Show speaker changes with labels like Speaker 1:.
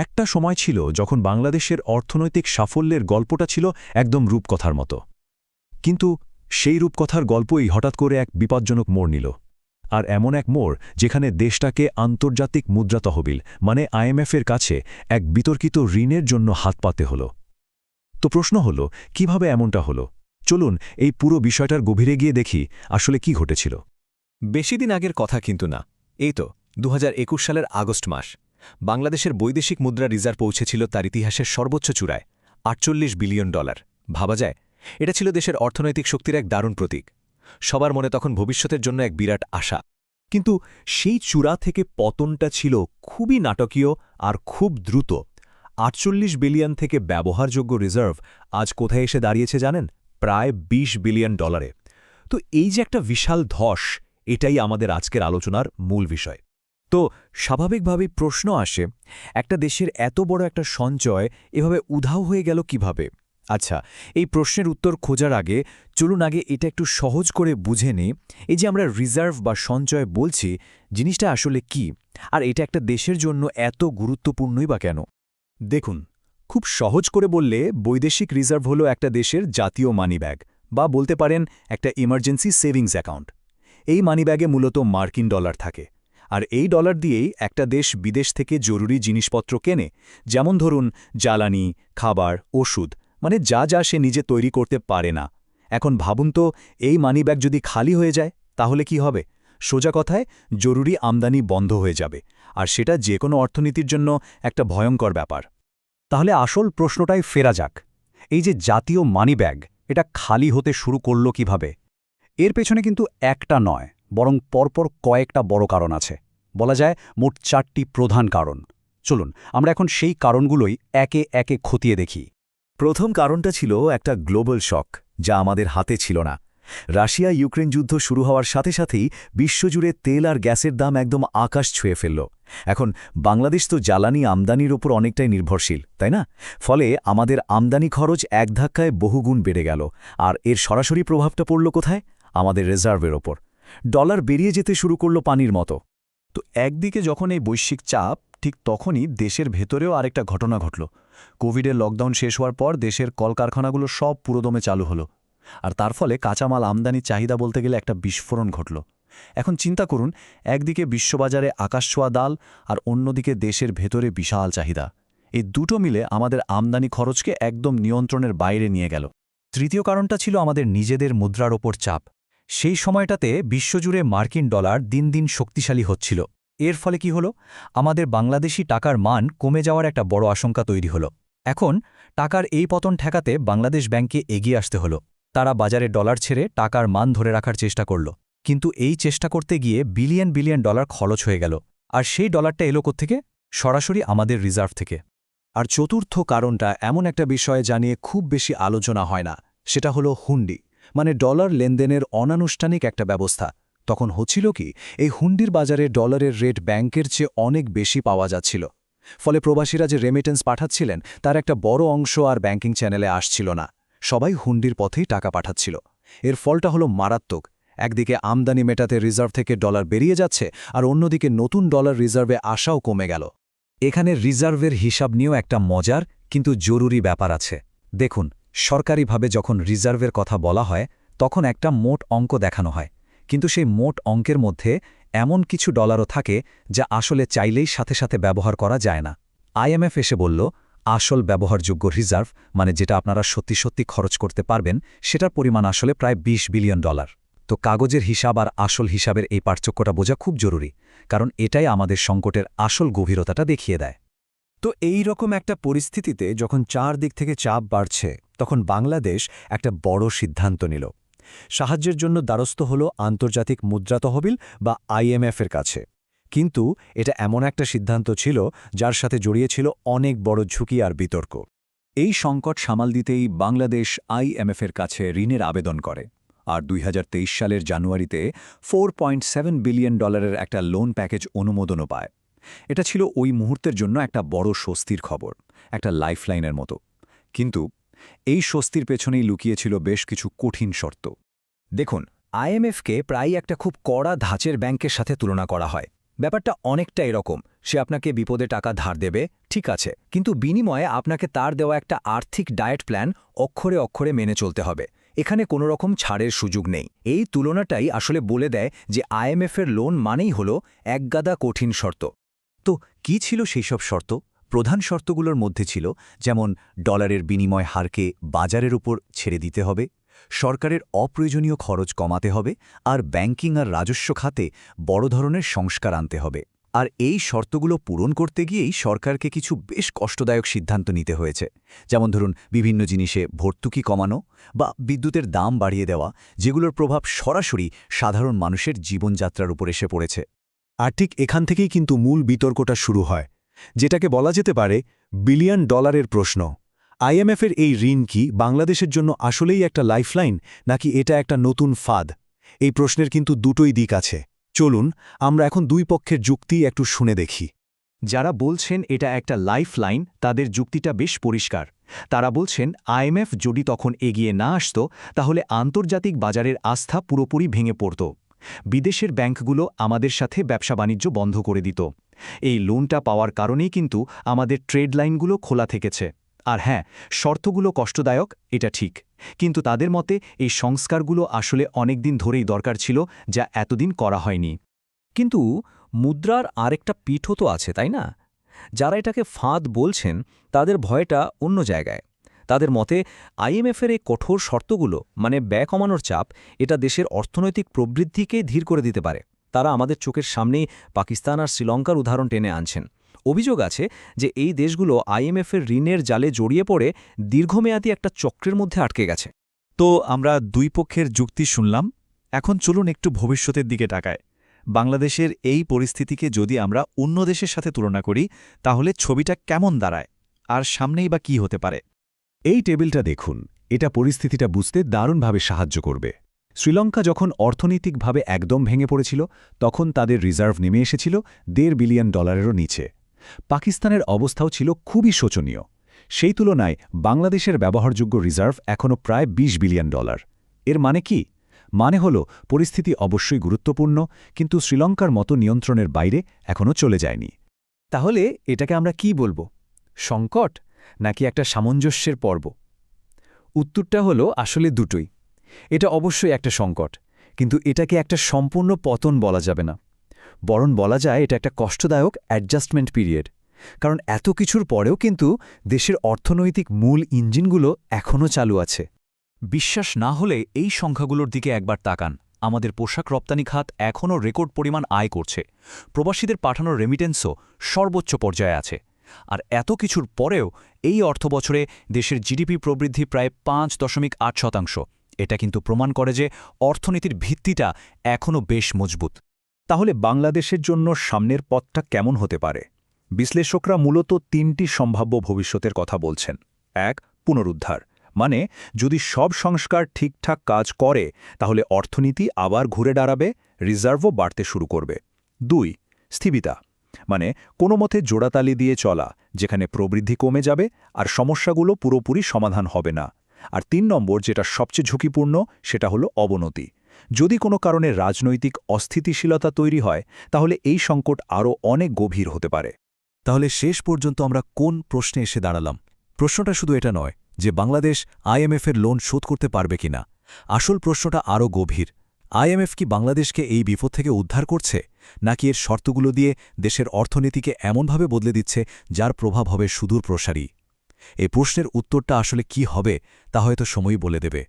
Speaker 1: একটা সময় ছিল যখন বাংলাদেশের অর্থনৈতিক সাফল্যের গল্পটা ছিল একদম রূপকথার মতো। কিন্তু সেই রূপকথার গল্পই হঠাৎ করে এক বিপজ্জনক মোড় নিল। আর এমন এক মোড় যেখানে দেশটাকে আন্তর্জাতিক মুদ্রা তহবিল মানে আইএমএফের কাছে এক বিতর্কিত ঋণের জন্য হাত পাতে হল। তো প্রশ্ন হল, কিভাবে এমনটা হলো? চলুন এই পুরো বিষয়টার গভীরে গিয়ে দেখি আসলে কি ঘটেছিল।
Speaker 2: বেশি দিন আগের কথা কিন্তু না, এই তো 2021 সালের আগস্ট মাস। বাংলাদেশের বৈদেশিক মুদ্রা রিজার্ভ পৌঁছেছিল তার ইতিহাসের সর্বোচ্চ চূড়ায়, $48 বিলিয়ন। ভাবা যায়, এটা ছিল দেশের অর্থনৈতিক শক্তির এক দারুণ প্রতীক। সবার মনে তখন ভবিষ্যতের জন্য এক বিরাট আশা।
Speaker 3: কিন্তু সেই চূড়া থেকে পতনটা ছিল খুবই নাটকীয় আর খুব দ্রুত। 48 বিলিয়ন থেকে ব্যবহারযোগ্য রিজার্ভ আজ কোথায় এসে দাঁড়িয়েছে জানেন? প্রায় $20 বিলিয়ন। তো এই যে একটা বিশাল ধস, এটাই আমাদের আজকের আলোচনার মূল বিষয়। তো স্বাভাবিকভাবেই প্রশ্ন আসে, একটা দেশের এত বড় একটা সঞ্চয় এভাবে উধাও হয়ে গেল কিভাবে? আচ্ছা, এই প্রশ্নের উত্তর খোঁজার আগে চলুন আগে এটা একটু সহজ করে বুঝে নিই। এই যে আমরা রিজার্ভ বা সঞ্চয় বলছি, জিনিসটা আসলে কি, আর এটা একটা দেশের জন্য এত গুরুত্বপূর্ণই বা কেন? দেখুন, খুব সহজ করে বললে বৈদেশিক রিজার্ভ হলো একটা দেশের জাতীয় মানিব্যাগ, বা বলতে পারেন একটা ইমার্জেন্সি সেভিংস অ্যাকাউন্ট। এই মানিব্যাগে মূলত মার্কিন ডলার থাকে, আর এই ডলার দিয়েই একটা দেশ বিদেশ থেকে জরুরি জিনিসপত্র কেনে, যেমন ধরুন জ্বালানি, খাবার, ওষুধ, মানে যা যা সে নিজে তৈরি করতে পারে না। এখন ভাবুন তো, এই মানিব্যাগ যদি খালি হয়ে যায় তাহলে কি হবে? সোজা কথায়, জরুরি আমদানি বন্ধ হয়ে যাবে, আর সেটা যে কোনো অর্থনীতির জন্য একটা ভয়ঙ্কর ব্যাপার। তাহলে আসল প্রশ্নটাই ফেরা যাক, এই যে জাতীয় মানিব্যাগ, এটা খালি হতে শুরু করল কিভাবে? এর পেছনে কিন্তু একটা নয়, বরং পরপর কয়েকটা বড় কারণ আছে। বলা যায় মোট 4টি প্রধান কারণ। চলুন আমরা এখন সেই কারণগুলোই একে একে খতিয়ে দেখি।
Speaker 1: প্রথম কারণটা ছিল একটা গ্লোবাল শক, যা আমাদের হাতে ছিল না। রাশিয়া ইউক্রেন যুদ্ধ শুরু হওয়ার সাথে সাথেই বিশ্বজুড়ে তেল আর গ্যাসের দাম একদম আকাশ ছুঁয়ে ফেলল। এখন বাংলাদেশ তো জ্বালানি আমদানির ওপর অনেকটাই নির্ভরশীল, তাই না? ফলে আমাদের আমদানি খরচ এক ধাক্কায় বহুগুণ বেড়ে গেল। আর এর সরাসরি প্রভাবটা পড়ল কোথায়? আমাদের রিজার্ভের ওপর। ডলার বেরিয়ে যেতে শুরু করল পানির মতো।
Speaker 3: তো একদিকে যখন এই বৈশ্বিক চাপ, ঠিক তখনই দেশের ভেতরেও আরেকটা ঘটনা ঘটল। কোভিডের লকডাউন শেষ হওয়ার পর দেশের কলকারখানাগুলো সব পুরোদমে চালু হলো, আর তার ফলে কাঁচামাল আমদানি চাহিদা বলতে গেলে একটা বিস্ফোরণ ঘটল। এখন চিন্তা করুন, একদিকে বিশ্ববাজারে আকাশছোঁয়া দাল, আর অন্যদিকে দেশের ভেতরে বিশাল চাহিদা। এই দুটো মিলে আমাদের আমদানি খরচকে একদম নিয়ন্ত্রণের বাইরে নিয়ে গেল। তৃতীয় কারণটা ছিল আমাদের নিজেদের মুদ্রার ওপর চাপ। সেই সময়টাতে বিশ্বজুড়ে মার্কিন ডলার দিন দিন শক্তিশালী হচ্ছিল। এর ফলে কি হলো? আমাদের বাংলাদেশি টাকার মান কমে যাওয়ার একটা বড় আশঙ্কা তৈরি হলো। এখন টাকার এই পতন ঠেকাতে বাংলাদেশ ব্যাংকে এগিয়ে আসতে হলো। তারা বাজারে ডলার ছেড়ে টাকার মান ধরে রাখার চেষ্টা করল, কিন্তু এই চেষ্টা করতে গিয়ে বিলিয়ন বিলিয়ন ডলার খরচ হয়ে গেল। আর সেই ডলারটা এলো কোত্থেকে? সরাসরি আমাদের রিজার্ভ থেকে। আর চতুর্থ কারণটা এমন একটা বিষয় যা নিয়ে খুব বেশি আলোচনা হয় না, সেটা হলো হুন্ডি, মানে ডলার লেনদেনের অনানুষ্ঠানিক একটা ব্যবস্থা। তখন হচ্ছিল কি, এই হুন্ডির বাজারে ডলারের রেট ব্যাংকের চেয়ে অনেক বেশি পাওয়া যাচ্ছিল। ফলে প্রবাসীরা যে রেমিটেন্স পাঠাচ্ছিলেন তার একটা বড় অংশ আর ব্যাংকিং চ্যানেলে আসছিল না। সবাই হুন্ডির পথেই টাকা পাঠাচ্ছিল। এর ফলটা হলো মারাত্মক। একদিকে আমদানি মেটাতে রিজার্ভ থেকে ডলার বেরিয়ে যাচ্ছে, আর অন্যদিকে নতুন ডলার রিজার্ভে আসাও কমে গেল। এখানে রিজার্ভের হিসাব নিয়েও একটা মজার কিন্তু জরুরি ব্যাপার আছে। দেখুন, সরকারিভাবে যখন রিজার্ভের কথা বলা হয় তখন একটা মোট অঙ্ক দেখানো হয়, কিন্তু সেই মোট অঙ্কের মধ্যে এমন কিছু ডলারও থাকে যা আসলে চাইলেই সাথে সাথে ব্যবহার করা যায় না। আইএমএফ এসে বলল, আসল ব্যবহারযোগ্য রিজার্ভ, মানে যেটা আপনারা সত্যি সত্যি খরচ করতে পারবেন, সেটার পরিমাণ আসলে প্রায় $20 বিলিয়ন। তো কাগজের হিসাব আর আসল হিসাবের এই পার্থক্যটা বোঝা খুব জরুরি, কারণ এটাই আমাদের সংকটের আসল গভীরতাটা দেখিয়ে দেয়। তো এই রকম একটা পরিস্থিতিতে যখন চারদিক থেকে চাপ বাড়ছে, তখন বাংলাদেশ একটা বড় সিদ্ধান্ত নিল। সাহায্যের জন্য দ্বারস্থ হল আন্তর্জাতিক মুদ্রা তহবিল বা আইএমএফের কাছে। কিন্তু এটা এমন একটা সিদ্ধান্ত ছিল যার সাথে জড়িয়েছিল অনেক বড় ঝুঁকি আর বিতর্ক। এই সংকট সামাল দিতেই বাংলাদেশ আইএমএফের কাছে ঋণের আবেদন করে, আর 2023 সালের জানুয়ারিতে $4.7 বিলিয়ন একটা লোন প্যাকেজ অনুমোদনও পায়। এটা ছিল ওই মুহূর্তের জন্য একটা বড় স্বস্তির খবর, একটা লাইফলাইনের মতো। কিন্তু এই স্বস্তির পেছনেই লুকিয়েছিল বেশ কিছু কঠিন শর্ত। দেখুন, আইএমএফকে প্রায়ই একটা খুব কড়া ধাঁচের ব্যাংকের সাথে তুলনা করা হয়।
Speaker 2: ব্যাপারটা অনেকটা এরকম, সে আপনাকে বিপদে টাকা ধার দেবে, ঠিক আছে, কিন্তু বিনিময়ে আপনাকে তার দেওয়া একটা আর্থিক ডায়েট প্ল্যান অক্ষরে অক্ষরে মেনে চলতে হবে। এখানে কোনো রকম ছাড়ের সুযোগ নেই। এই তুলনাটাই আসলে বলে দেয় যে আইএমএফের লোন মানেই হল একগাদা কঠিন শর্ত।
Speaker 3: তো কি ছিল সেই সব শর্ত? প্রধান শর্তগুলোর মধ্যে ছিল যেমন ডলারের বিনিময় হারকে বাজারের উপর ছেড়ে দিতে হবে, সরকারের অপ্রয়োজনীয় খরচ কমাতে হবে, আর ব্যাংকিং আর রাজস্ব খাতে বড় ধরনের সংস্কার আনতে হবে। আর এই শর্তগুলো পূরণ করতে গিয়েই সরকারকে কিছু বেশ কষ্টদায়ক সিদ্ধান্ত নিতে হয়েছে, যেমন ধরুন বিভিন্ন জিনিসে ভর্তুকি কমানো বা বিদ্যুতের দাম বাড়িয়ে দেওয়া, যেগুলোর প্রভাব সরাসরি সাধারণ মানুষের জীবনযাত্রার উপর এসে পড়েছে।
Speaker 1: আর ঠিক এখান থেকেই কিন্তু মূল বিতর্কটা শুরু হয়, যেটাকে বলা যেতে পারে বিলিয়ন ডলারের প্রশ্ন। আইএমএফের এই ঋণ কি বাংলাদেশের জন্য আসলেই একটা লাইফলাইন, নাকি এটা একটা নতুন ফাঁদ? এই প্রশ্নের কিন্তু দুটোই দিক আছে। চলুন আমরা এখন দুই পক্ষের যুক্তি একটু শুনে দেখি।
Speaker 3: যারা বলছেন এটা একটা লাইফলাইন, তাদের যুক্তিটা বেশ পরিষ্কার। তারা বলছেন আইএমএফ যদি তখন এগিয়ে না আসত, তাহলে আন্তর্জাতিক বাজারের আস্থা পুরোপুরি ভেঙে পড়ত। বিদেশের ব্যাংকগুলো আমাদের সাথে ব্যবসা বাণিজ্য বন্ধ করে দিত। এই লোনটা পাওয়ার কারণেই কিন্তু আমাদের ট্রেড লাইনগুলো খোলা থেকেছে। আর হ্যাঁ, শর্তগুলো কষ্টদায়ক, এটা ঠিক, কিন্তু তাদের মতে এই সংস্কারগুলো আসলে অনেক দিন ধরেই দরকার ছিল, যা এতদিন করা হয়নি।
Speaker 2: কিন্তু মুদ্রার আরেকটা পিঠও তো আছে, তাই না? যারা এটাকে ফাঁদ বলছেন তাদের ভয়টা অন্য জায়গায়। তাদের মতে আইএমএফের এই কঠোর শর্তগুলো মানে ব্যয় কমানোর চাপ, এটা দেশের অর্থনৈতিক প্রবৃদ্ধিকে ধীর করে দিতে পারে। তারা আমাদের চোখের সামনেই পাকিস্তান আর শ্রীলঙ্কার উদাহরণ টেনে আনছেন। অভিযোগ আছে যে এই দেশগুলো আইএমএফের ঋণের জালে জড়িয়ে পড়ে দীর্ঘমেয়াদী একটা চক্রের মধ্যে আটকে গেছে।
Speaker 3: তো আমরা দুই পক্ষের যুক্তি শুনলাম, এখন চলুন একটু ভবিষ্যতের দিকে তাকায়। বাংলাদেশের এই পরিস্থিতিকে যদি আমরা অন্য দেশের সাথে তুলনা করি, তাহলে ছবিটা কেমন দাঁড়ায়, আর সামনেই বা কী হতে পারে?
Speaker 1: এই টেবিলটা দেখুন, এটা পরিস্থিতিটা বুঝতে দারুণভাবে সাহায্য করবে। শ্রীলঙ্কা যখন অর্থনৈতিকভাবে একদম ভেঙে পড়েছিল, তখন তাদের রিজার্ভ নেমে এসেছিল $1.5 বিলিয়ন নিচে। পাকিস্তানের অবস্থাও ছিল খুবই শোচনীয়। সেই তুলনায় বাংলাদেশের ব্যবহারযোগ্য রিজার্ভ এখনও প্রায় $20 বিলিয়ন। এর মানে কি? মানে হল পরিস্থিতি অবশ্যই গুরুত্বপূর্ণ, কিন্তু শ্রীলঙ্কার মতো নিয়ন্ত্রণের বাইরে এখনও চলে যায়নি।
Speaker 3: তাহলে এটাকে আমরা কি বলবো? সংকট নাকি একটা সামঞ্জস্যের পর্ব? উত্তরটা হলো আসলে দুটোই। এটা অবশ্যই একটা সংকট, কিন্তু এটাকে একটা সম্পূর্ণ পতন বলা যাবে না। বরং বলা যায় এটা একটা কষ্টদায়ক অ্যাডজাস্টমেন্ট পিরিয়ড। কারণ এত কিছুর পরেও কিন্তু দেশের অর্থনৈতিক মূল ইঞ্জিনগুলো এখনও চালু আছে। বিশ্বাস না হলে এই সংখ্যাগুলোর দিকে একবার তাকান। আমাদের পোশাক রপ্তানি খাত এখনও রেকর্ড পরিমাণ আয় করছে। প্রবাসীদের পাঠানোর রেমিটেন্সও সর্বোচ্চ পর্যায়ে আছে। আর এত কিছুর পরেও এই অর্থবছরে দেশের জিডিপি প্রবৃদ্ধি প্রায় 5.8%। এটা কিন্তু প্রমাণ করে যে অর্থনীতির ভিত্তিটা এখনও বেশ মজবুত।
Speaker 1: তাহলে বাংলাদেশের জন্য সামনের পথটা কেমন হতে পারে? বিশ্লেষকরা মূলত 3টি সম্ভাব্য ভবিষ্যতের কথা বলছেন। 1. পুনরুদ্ধার, মানে যদি সব সংস্কার ঠিকঠাক কাজ করে তাহলে অর্থনীতি আবার ঘুরে দাঁড়াবে, রিজার্ভও বাড়তে শুরু করবে। 2. স্থিতিতা, মানে কোনো মতে জোড়াতালি দিয়ে চলা, যেখানে প্রবৃদ্ধি কমে যাবে আর সমস্যাগুলো পুরোপুরি সমাধান হবে না। আর 3 নম্বর, যেটা সবচেয়ে ঝুঁকিপূর্ণ, সেটা হলো অবনতি। যদি কোনো কারণে রাজনৈতিক অস্থিতিশীলতা তৈরি হয়, তাহলে এই সংকট আরও অনেক গভীর হতে পারে।
Speaker 3: তাহলে শেষ পর্যন্ত আমরা কোন প্রশ্নে এসে দাঁড়ালাম? প্রশ্নটা শুধু এটা নয় যে বাংলাদেশ আইএমএফের লোন শোধ করতে পারবে কিনা। আসল প্রশ্নটা আরও গভীর। আইএমএফ কি বাংলাদেশকে এই বিপদ থেকে উদ্ধার করছে, নাকি এর শর্তগুলো দিয়ে দেশের অর্থনীতিকে এমনভাবে বদলে দিচ্ছে যার প্রভাব হবে সুদূর প্রসারী? এই প্রশ্নের উত্তরটা আসলে কি হবে তা হয়তো সময়ই বলে দেবে।